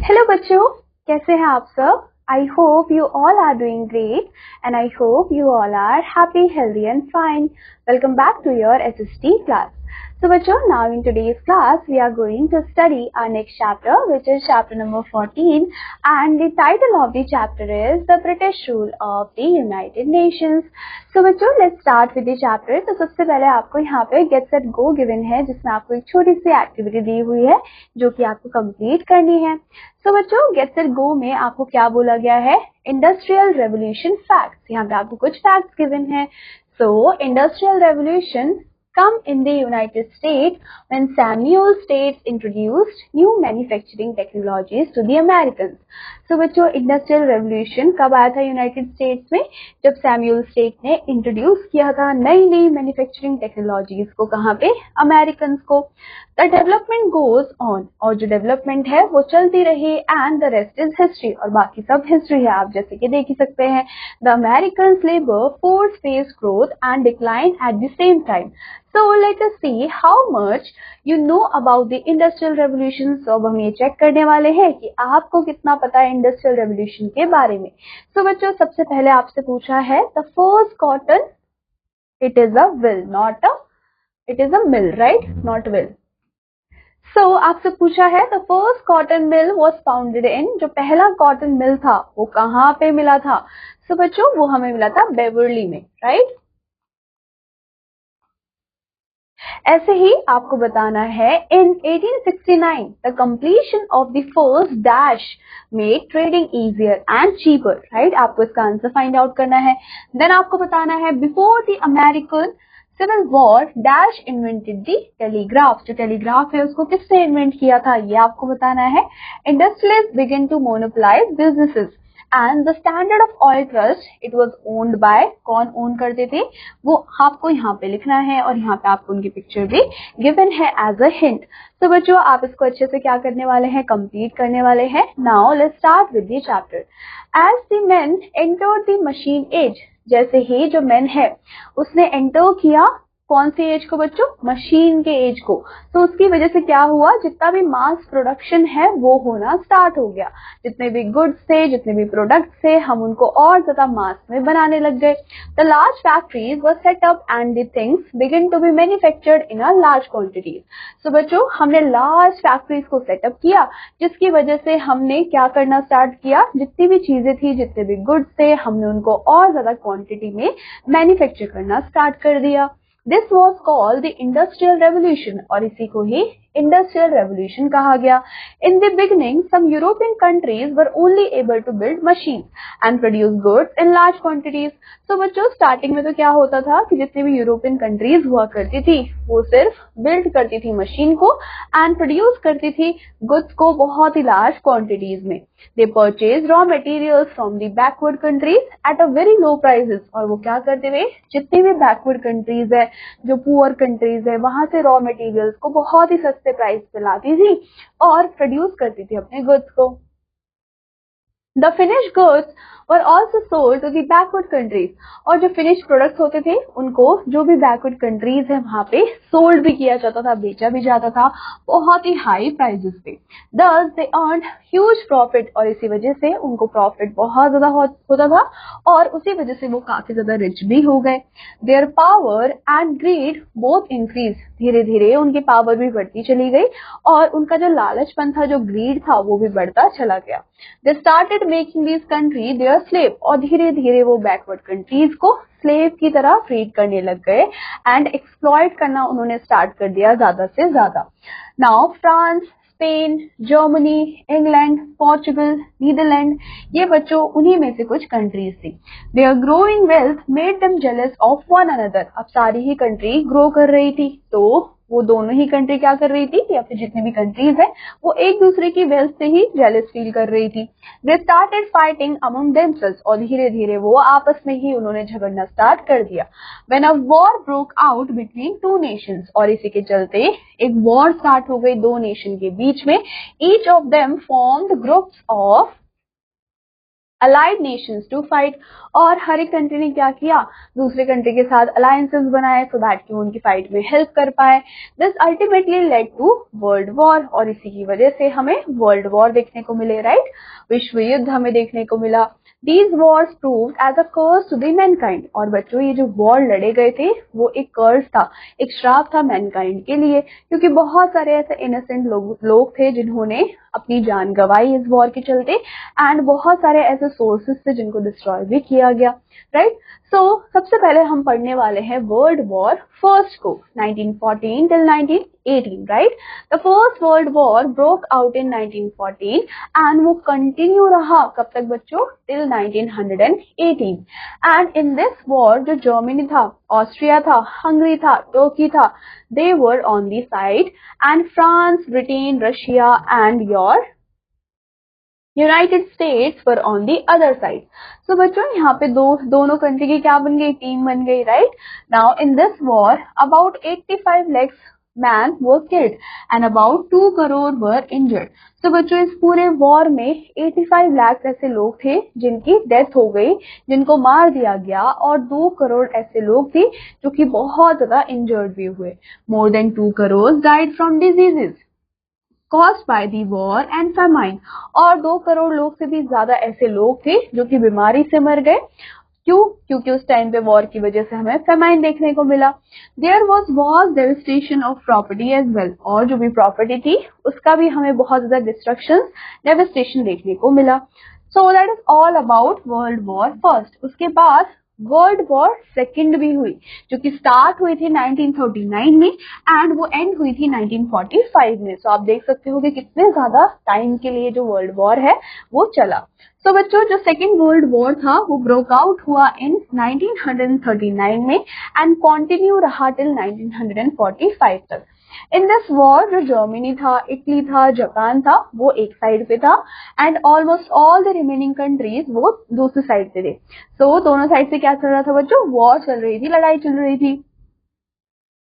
Hello बच्चों, कैसे हैं आप सब? I hope you all are doing great and I hope you all are happy, healthy and fine. Welcome back to your SST class. So bachcho, now in today's class we are going to study our next chapter, which is chapter number 14, and the title of the chapter is The British Rule of the United Nations. So bachcho, let's start with the chapter. तो सबसे पहले आपको यहाँ पे get set go given है, जिसमें आपको एक छोटी सी एक्टिविटी दी हुई है जो कि आपको कंप्लीट करनी है. So बच्चों, get set go में आपको क्या बोला गया है? Industrial revolution facts. यहाँ पे आपको कुछ फैक्ट्स गिवन है. So, industrial revolution come in the United States when Samuel States introduced new manufacturing technologies to the Americans. So, बच्चों, industrial revolution कब आया था यूनाइटेड स्टेट्स में? जब सैमुअल स्टेट ने इंट्रोड्यूस किया था नई नई मैन्युफैक्चरिंग टेक्नोलॉजीज को. कहाँ पे? अमेरिकन को. द डेवलपमेंट गोज ऑन, और जो डेवलपमेंट है वो चलती रही. And the rest is history, और बाकी सब हिस्ट्री है, आप जैसे कि देख ही सकते हैं. The American labour force face growth and decline at the same time. So let us see how much you know about the industrial revolution. So अब हम ये चेक करने वाले हैं कि आपको कितना पता है इंडस्ट्रियल रेवोल्यूशन के बारे में. So बच्चों, सबसे पहले आपसे पूछा है the first cotton, it is a mill, not a, it is a mill, right? Not mill. So आपसे पूछा है the first cotton mill was founded in, जो पहला कॉटन मिल था वो कहाँ पे मिला था? So बच्चों, वो हमें मिला था बेवर्ली में, राइट? ऐसे ही आपको बताना है इन 1869 the completion of the first dash made trading easier and cheaper, right? आपको इसका आंसर फाइंड आउट करना है. देन आपको बताना है before the American civil war dash invented the telegraph. जो टेलीग्राफ है उसको किसने इन्वेंट किया था, ये आपको बताना है. Industrialist begin to monopolize businesses and the Standard of Oil Trust it was owned by, कौन ओन करते थे वो आपको यहाँ पे लिखना है, और यहाँ पे आपको उनकी पिक्चर भी गिवन है एज अ हिंट. तो बच्चों, आप इसको अच्छे से क्या करने वाले हैं, कंप्लीट करने वाले हैं. Now let's start with the chapter. As the men entered the machine age, जैसे ही जो मेन है उसने एंटर किया कौन सी एज को बच्चों? मशीन के एज को. तो उसकी वजह से क्या हुआ, जितना भी मास प्रोडक्शन है वो होना स्टार्ट हो गया. जितने भी गुड्स थे, जितने भी प्रोडक्ट्स थे, हम उनको और ज्यादा मास में बनाने लग गए. The large factories were set up and the things begin to be manufactured in a large quantities. So बच्चों, हमने लार्ज फैक्ट्रीज को सेटअप किया, जिसकी वजह से हमने क्या करना स्टार्ट किया, जितनी भी चीजें थी, जितने भी गुड्स थे, हमने उनको और ज्यादा क्वांटिटी में मैन्युफैक्चर करना स्टार्ट कर दिया. This was called the Industrial Revolution, और इसी को ही इंडस्ट्रियल रेवोल्यूशन कहा गया. In the beginning some European countries were only able to build machine and produce goods in large quantities. तो बच्चों, स्टार्टिंग में तो क्या होता था कि जितनी भी यूरोपियन कंट्रीज हुआ करती थी वो सिर्फ बिल्ड करती थी मशीन को एंड प्रोड्यूस करती थी गुड्स को बहुत ही लार्ज क्वांटिटीज में. दे purchase raw materials from the backward countries at a very low prices, और वो क्या करते थे, जितनी भी बैकवर्ड कंट्रीज है, जो पुअर कंट्रीज है, वहां से रॉ मटेरियल्स को बहुत ही सस्ते प्राइस पे लाती थी और प्रोड्यूस करती थी अपने गुड्स को. The finished goods were also sold to the backward countries, और जो finished products होते थे उनको जो भी backward countries है वहां पे sold भी किया जाता था, बेचा भी जाता था बहुत ही high prices पे. Thus they earned huge profit, और इसी वजह से उनको profit बहुत ज्यादा होता था और उसी वजह से वो काफी ज्यादा rich भी हो गए. Their power and greed both increased, धीरे धीरे उनकी पावर भी बढ़ती चली गई और उनका जो लालचपन था, जो ग्रीड था, वो भी बढ़ता चला गया. They started making these countries their slave, और धीरे धीरे वो बैकवर्ड कंट्रीज को स्लेव की तरह ट्रीट करने लग गए एंड एक्सप्लॉइट करना उन्होंने स्टार्ट कर दिया ज्यादा से ज्यादा. Now France, Spain, Germany, England, Portugal, Netherland, ये बच्चों उन्हीं में से कुछ कंट्रीज थी. Their growing wealth made them jealous of one another. अब सारी ही कंट्री ग्रो कर रही थी, तो वो दोनों ही कंट्री क्या कर रही थी, या फिर जितनी भी कंट्रीज है वो एक दूसरे की वेल्थ से ही जेलस फील कर रही थी. They started fighting among themselves, और धीरे धीरे वो आपस में ही उन्होंने झगड़ना स्टार्ट कर दिया. When a war broke out between two nations, और इसी के चलते एक वॉर स्टार्ट हो गई दो नेशन के बीच में. Each of them formed groups of allied nations to fight, और हर एक कंट्री ने क्या किया, दूसरे कंट्री के साथ अलायंसेस बनाए सो दैट कि वो उनकी फाइट में हेल्प कर पाए. This ultimately led to world war, और इसी की वजह से हमें वर्ल्ड वॉर देखने को मिले, राइट, विश्व युद्ध हमें देखने को मिला. These wars proved as a curse to the mankind, और बच्चों ये जो वॉर लड़े गए थे वो एक कर्स था, एक श्राप था मैनकाइंड के लिए, क्योंकि बहुत सारे ऐसे इनोसेंट लोग थे जिन्होंने अपनी जान गंवाई इस वॉर के चलते, एंड बहुत सारे ऐसे सोर्सेस थे जिनको डिस्ट्रॉय भी किया गया, राइट. सो सबसे पहले हम पढ़ने वाले हैं वर्ल्ड वॉर फर्स्ट को, 1914 till 1918, right. The first world war broke out in 1914 and वो कंटिन्यू रहा कब तक बच्चों, till 1918. And in this war जो जर्मनी था, ऑस्ट्रिया था, हंगरी था, टर्की था, they were on the side, and France, Britain, Russia and your United States were on the other side. So बच्चों यहाँ पे दोनों कंट्री की क्या बन गई, टीम बन गई, right. Now in this war about 85 lakhs man were killed and about 2 crore were injured. So बच्चों इस पूरे वॉर में 85 लाख ऐसे लोग थे जिनकी डेथ हो गई, जिनको मार दिया गया, और 2 करोड़ ऐसे लोग थे जो कि बहुत ज्यादा इंजर्ड भी हुए. More than 2 crores died from diseases caused by the war and famine, और 2 करोड़ लोग से भी ज्यादा ऐसे लोग थे जो कि बीमारी से मर गए. क्यों? क्योंकि उस टाइम पे वॉर की वजह से हमें फेमाइन देखने को मिला. There was devastation of property as well, और जो भी प्रॉपर्टी थी उसका भी हमें बहुत ज्यादा डिस्ट्रक्शन, डेविस्टेशन देखने को मिला. So that is all about world war first. उसके बाद वर्ल्ड वॉर सेकेंड भी हुई, जो कि स्टार्ट हुई थी 1939 में एंड वो एंड हुई थी 1945 में. सो आप देख सकते हो कि कितने ज्यादा टाइम के लिए जो वर्ल्ड वॉर है वो चला. सो बच्चों जो सेकेंड वर्ल्ड वॉर था वो ब्रोक आउट हुआ इन 1939 में एंड कंटिन्यू रहा टिल 1945 तक. इन दिस वॉर जो जर्मनी था, इटली था, जापान था, वो एक साइड पे था and almost all the remaining countries वो दूसरी साइड पे थे. सो दोनों साइड से क्या चल रहा था बच्चों, वॉर चल रही थी, लड़ाई चल रही थी.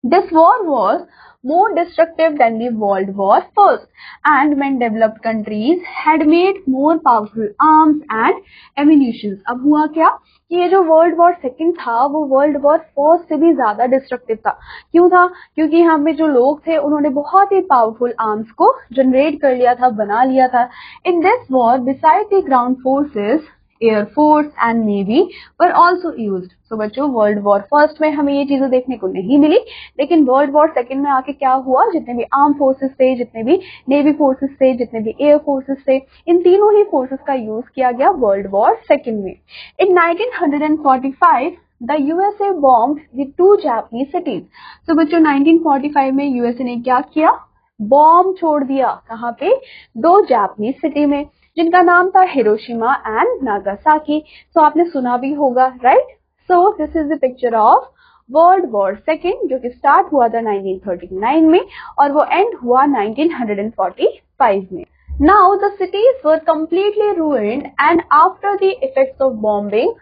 This war was more destructive than the World War First, and when developed countries had made more powerful arms and ammunition. अब हुआ क्या कि ये जो वर्ल्ड वॉर सेकेंड था वो वर्ल्ड वॉर फर्स्ट से भी ज्यादा डिस्ट्रक्टिव था. क्यों था? क्योंकि यहाँ पे जो लोग थे उन्होंने बहुत ही पावरफुल आर्म्स को जनरेट कर लिया था, बना लिया था. In this war besides the ground forces, air force and navy were also used. So बच्चों वर्ल्ड वॉर फर्स्ट में हमें ये चीजें देखने को नहीं मिली, लेकिन वर्ल्ड वॉर सेकेंड में आके क्या हुआ, जितने भी आर्म फोर्सेस थे, जितने भी नेवी फोर्सेस थे, जितने भी एयर फोर्सेस थे, इन तीनों ही फोर्सेस का यूज किया गया वर्ल्ड वॉर सेकेंड में. इन 1945 the USA bombed the 2 Japanese cities. तो बच्चों 1945 में यूएसए ने क्या किया, बॉम्ब छोड़ दिया. कहाँ पे? 2 जापानीज सिटी में, जिनका नाम था हिरोशिमा एंड नागासाकी. सो आपने सुना भी होगा, right. So this is the picture of world war second, जो कि स्टार्ट हुआ था 1939 में और वो एंड हुआ 1945 में. Now the cities were completely ruined and after the effects of bombing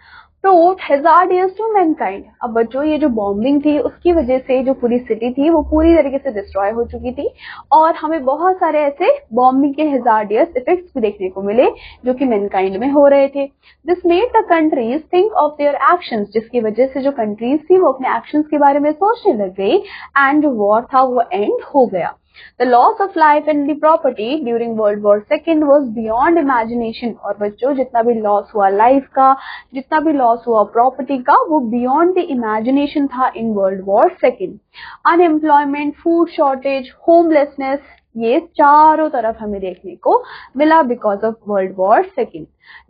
proved hazardous to mankind. अब बच्चों ये जो बॉम्बिंग थी उसकी वजह से जो पूरी सिटी थी वो पूरी तरीके से डिस्ट्रॉय हो चुकी थी और हमें बहुत सारे ऐसे बॉम्बिंग के hazardous इफेक्ट्स भी देखने को मिले जो कि मैनकाइंड में हो रहे थे. This made the countries think of their actions, जिसकी वजह से जो कंट्रीज थी वो अपने एक्शंस के बारे में सोचने लग गई एंड जो वॉर था वो एंड हो गया. The loss of life and the property during World War II was beyond imagination. और बच्चों जितना भी लॉस हुआ लाइफ का, जितना भी लॉस हुआ प्रॉपर्टी का, वो beyond the imagination था in World War II. Unemployment, food shortage, homelessness, ये चारों तरफ हमें देखने को मिला because of World War II.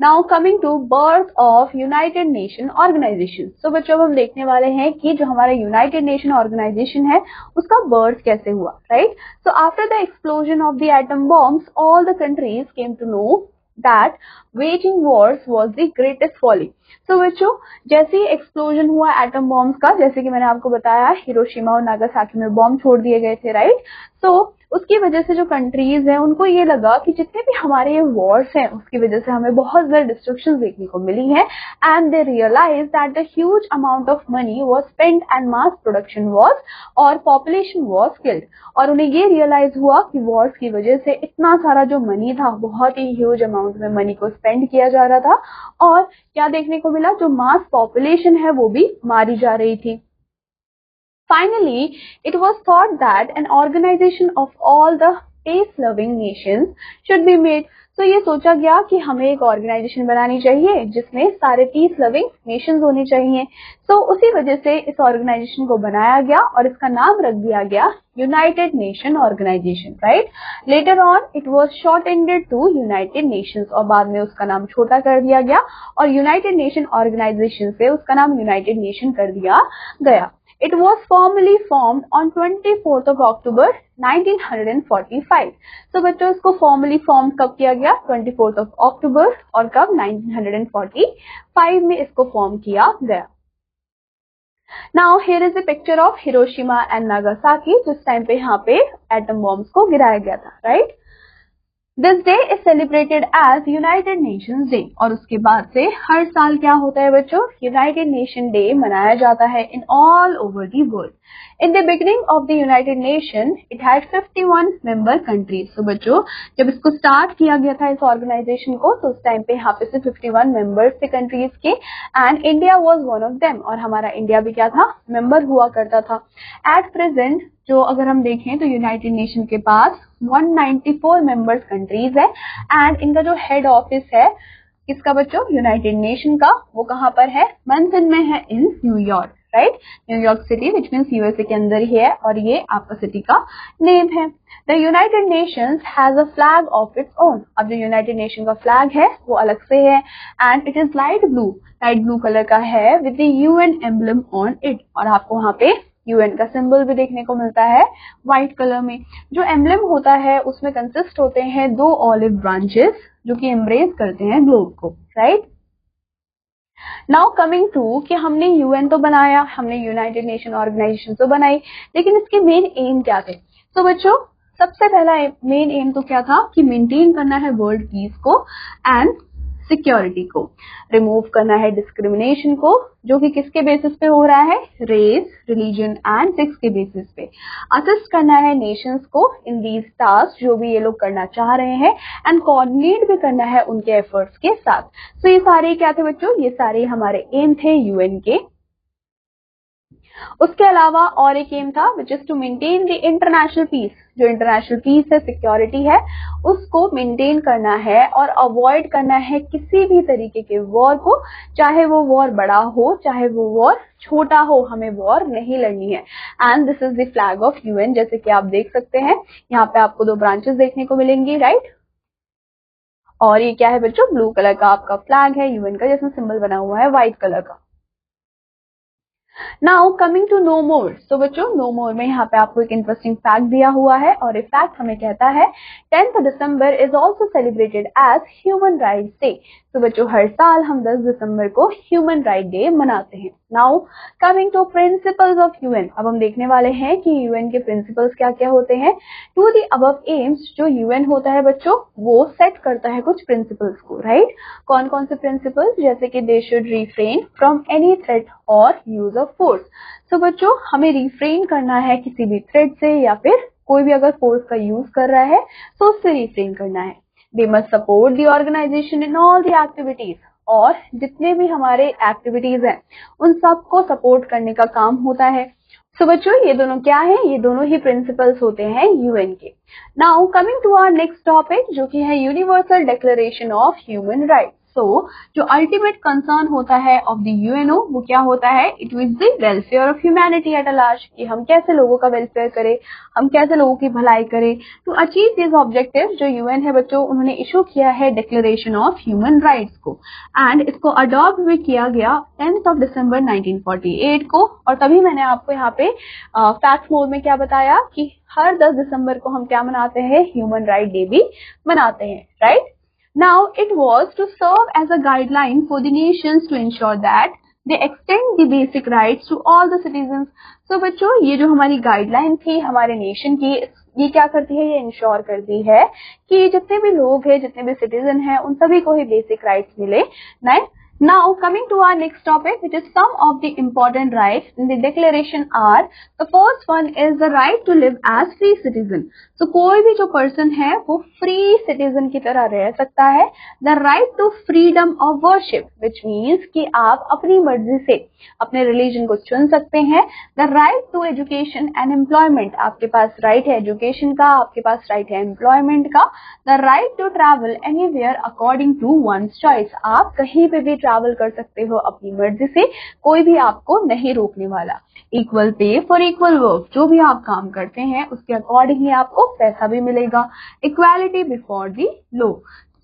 Now coming to birth of United Nation Organization. So बच्चों हम देखने वाले हैं कि जो हमारा United Nation Organization है उसका birth कैसे हुआ, right? So after the explosion of the atom bombs, all the countries came to know that waging wars was the greatest folly. So बच्चों जैसे ही एक्सप्लोजन हुआ एटम बॉम्ब्स का, जैसे कि मैंने आपको बताया हिरोशिमा और नागासाकी में बॉम्ब छोड़ दिए गए थे, राइट? सो उसकी वजह से जो कंट्रीज हैं उनको ये लगा कि जितने भी हमारे ये वॉर्स हैं उसकी वजह से हमें बहुत ज्यादा डिस्ट्रक्शन देखने को मिली है, and they realise that the huge amount of money was spent and mass production was और पॉपुलेशन वाज किल्ड। और उन्हें ये रियलाइज हुआ कि वॉर्स की वजह से इतना सारा जो मनी था, बहुत ही ह्यूज अमाउंट में मनी को स्पेंड किया जा रहा था, और क्या देखने को मिला, जो मास पॉपुलेशन है वो भी मारी जा रही थी। Finally, it was thought that an organization of all the peace-loving nations should be made. तो ये सोचा गया कि हमें एक ऑर्गेनाइजेशन बनानी चाहिए जिसमें सारे पीस लविंग नेशंस होने चाहिए। तो उसी वजह से इस ऑर्गेनाइजेशन को बनाया गया और इसका नाम रख दिया गया United Nation Organisation, right. Later on it was shortened to United Nations, और बाद में उसका नाम छोटा कर दिया गया और यूनाइटेड नेशन ऑर्गेनाइजेशन से उसका नाम यूनाइटेड नेशन कर दिया गया। It was formally formed on 24th of October 1945. तो बच्चों इसको formally formed कब किया गया, 24th of October, और कब, 1945 में इसको form किया गया। Now here is a picture of Hiroshima and Nagasaki, जिस टाइम पे यहाँ पे एटम बॉम्ब्स को गिराया गया था, right? This day is celebrated as United Nations Day, और उसके बाद से हर साल क्या होता है बच्चों, United Nation Day मनाया जाता है in all over the world. In the beginning of the United Nation, it had 51 member countries. तो बच्चों जब इसको स्टार्ट किया गया था इस ऑर्गेनाइजेशन को, तो उस टाइम पे यहाँ पे से 51 मेंबर्स थे कंट्रीज के, and India was one of them, और हमारा इंडिया भी क्या था, मेंबर हुआ करता था। एट प्रेजेंट जो अगर हम देखें तो यूनाइटेड नेशन के पास 194 मेंबर्स कंट्रीज है, एंड इनका जो हेड ऑफिस है किसका बच्चों, यूनाइटेड नेशन का, वो कहाँ पर है, मंथन में है, in New York, right, New York city, which means USA के अंदर ही है, और ये आपका सिटी का नेम है। The United Nations has a flag of its own. अब जो यूनाइटेड नेशन का फ्लैग है वो अलग से है, and it is light blue colour का है, with the UN emblem on it, और आपको वहां पे यूएन का सिंबल भी देखने को मिलता है व्हाइट कलर में। जो एम्बलम होता है उसमें कंसिस्ट होते हैं 2 ऑलिव ब्रांचेस जो कि एम्ब्रेस करते हैं ग्लोब को, राइट। नाउ कमिंग टू कि हमने यूएन तो बनाया, हमने यूनाइटेड नेशन ऑर्गेनाइजेशन तो बनाई, लेकिन इसके मेन एम क्या थे। तो बच्चों सबसे पहला मेन एम तो क्या था कि मेंटेन करना है वर्ल्ड पीस को एंड सिक्योरिटी को, रिमूव करना है डिस्क्रिमिनेशन को, जो कि किसके बेसिस पे हो रहा है, रेस, रिलीजन एंड सेक्स के बेसिस पे, असिस्ट करना है नेशंस को इन दीज टास्क जो भी ये लोग करना चाह रहे हैं, एंड कोऑर्डिनेट भी करना है उनके एफर्ट्स के साथ। तो ये सारे क्या थे बच्चों, ये सारे हमारे एम थे यूएन के। उसके अलावा और एक एम था which is to maintain the international peace, जो इंटरनेशनल पीस है, सिक्योरिटी है, उसको मेंटेन करना है और अवॉइड करना है किसी भी तरीके के वॉर को, चाहे वो वॉर बड़ा हो चाहे वो वॉर छोटा हो, हमें वॉर नहीं लड़नी है। And this is the flag of UN, जैसे कि आप देख सकते हैं यहाँ पे आपको 2 ब्रांचेस देखने को मिलेंगी, राइट। और ये क्या है बच्चों, ब्लू कलर का आपका फ्लैग है यूएन का, जिसमें सिंबल बना हुआ है व्हाइट कलर का। नाउ कमिंग टू नो मोर। तो बच्चों नो मोर में यहाँ पे आपको एक इंटरेस्टिंग फैक्ट दिया हुआ है, और ये फैक्ट हमें कहता है 10th December is also celebrated as Human Rights Day. तो बच्चों हर साल हम 10 दिसंबर को ह्यूमन राइट डे मनाते हैं। Now coming to principles of UN, अब हम देखने वाले हैं कि यूएन के प्रिंसिपल्स क्या क्या होते हैं। टू द अबव एम्स, जो यूएन होता है बच्चों वो सेट करता है कुछ प्रिंसिपल्स को, राइट। कौन कौन से प्रिंसिपल्स, जैसे कि they should refrain from any threat और यूज ऑफ फोर्स। तो बच्चों हमें रिफ्रेन करना है किसी भी थ्रेट से, या फिर कोई भी अगर फोर्स का यूज कर रहा है तो उससे रिफ्रेन करना है। They must support the organisation in all the activities, और जितने भी हमारे एक्टिविटीज हैं उन सबको सपोर्ट करने का काम होता है। सो बच्चों ये दोनों क्या है, ये दोनों ही प्रिंसिपल्स होते हैं यूएन के। Now coming to our next topic, जो कि है universal declaration of human rights. So जो अल्टीमेट कंसर्न होता है ऑफ द यूएनओ वो क्या होता है, it is the welfare of humanity at a large, कि हम कैसे लोगों का वेलफेयर करें, हम कैसे लोगों की भलाई करें। टू अचीव दिस ऑब्जेक्टिव जो यूएन है बच्चों उन्होंने इशू किया है डिक्लेरेशन ऑफ ह्यूमन राइट्स को, एंड इसको अडॉप्ट भी किया गया 10th दिसंबर 1948 को। और तभी मैंने आपको यहाँ पे फैक्ट मोड में क्या बताया कि हर 10 दिसंबर को हम क्या मनाते हैं, ह्यूमन राइट डे भी मनाते हैं, right. Now it was to serve as a guideline for the nations to ensure that they extend the basic rights to all the citizens. So बच्चों ये जो हमारी गाइडलाइन थी हमारे नेशन की, ये क्या करती है, ये इंश्योर करती है कि जितने भी लोग हैं, जितने भी सिटीजन हैं, उन सभी को ही बेसिक राइट्स मिले। Now coming to our next topic, which is some of the important rights in the declaration are, the first one is the right to live as free citizen. So कोई भी जो person है वो free citizen की तरह रह सकता है. The right to freedom of worship, which means कि आप अपनी मर्जी से अपने religion को चुन सकते हैं. The right to education and employment, आपके पास right है education का, आपके पास right है employment का. The right to travel anywhere according to one's choice, आप कहीं पे भी ट्रैवल कर सकते हो अपनी मर्जी से, कोई भी आपको नहीं रोकने वाला. Equal pay for equal work, जो भी आप काम करते हैं उसके अकॉर्डिंग ही आपको पैसा भी मिलेगा. Equality before the law,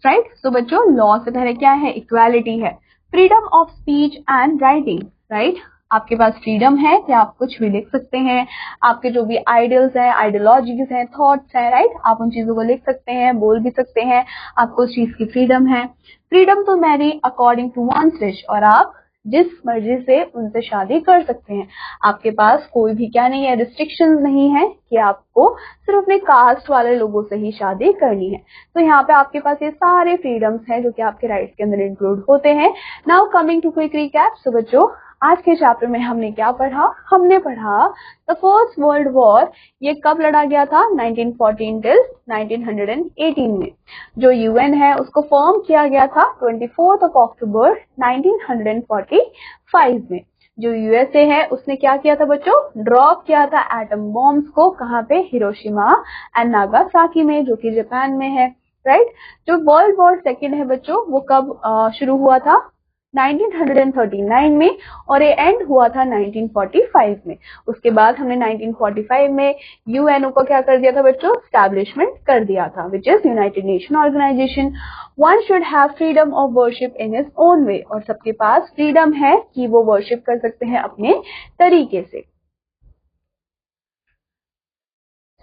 right. तो बच्चों लॉ से पहले क्या है, इक्वालिटी है. Freedom of speech and writing, right. आपके पास फ्रीडम है कि आप कुछ भी लिख सकते हैं, आपके जो भी आइडियल्स हैं, आइडियोलॉजीज हैं, थॉट्स हैं, राइट, आप उन चीजों को लिख सकते हैं, बोल भी सकते हैं, आपको उस चीज की फ्रीडम है. Freedom to marry according to one's wish, और आप जिस मर्जी से उनसे शादी कर सकते हैं. आपके पास कोई भी क्या नहीं है, रिस्ट्रिक्शंस नहीं है कि आपको सिर्फ अपने कास्ट वाले लोगों से ही शादी करनी है. तो यहाँ पे आपके पास ये सारे फ्रीडम्स हैं जो कि आपके राइट्स के अंदर इंक्लूड होते हैं. Now coming to quick recap. So बच्चों आज के चैप्टर में हमने क्या पढ़ा, हमने पढ़ा द फर्स्ट वर्ल्ड वॉर, ये कब लड़ा गया था, 1914 टिल 1918 में. जो यूएन है उसको फॉर्म किया गया था 24 अक्टूबर 1945 में. जो यूएसए है उसने क्या किया था बच्चों, ड्रॉप किया था एटम बॉम्ब्स को, कहाँ पे, हिरोशिमा एंड नागासाकी में, जो कि जापान में है, राइट. जो वर्ल्ड वॉर सेकेंड है बच्चों वो कब शुरू हुआ था, 1939 में, और ये एंड हुआ था 1945 में. उसके बाद हमने 1945 में यूएनओ को क्या कर दिया था बच्चों, स्टैब्लिशमेंट कर दिया था, which is United Nation Organisation. One should have freedom of worship in his own way, और सबके पास फ्रीडम है कि वो वर्शिप कर सकते हैं अपने तरीके से.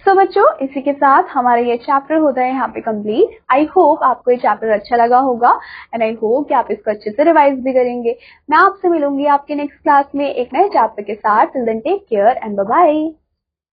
तो बच्चों इसी के साथ हमारा ये चैप्टर होता है यहाँ पे कंप्लीट. आई होप आपको ये चैप्टर अच्छा लगा होगा एंड आई होप कि आप इसको अच्छे से रिवाइज भी करेंगे. मैं आपसे मिलूंगी आपके नेक्स्ट क्लास में एक नए चैप्टर के साथ. Till then take care and bye bye.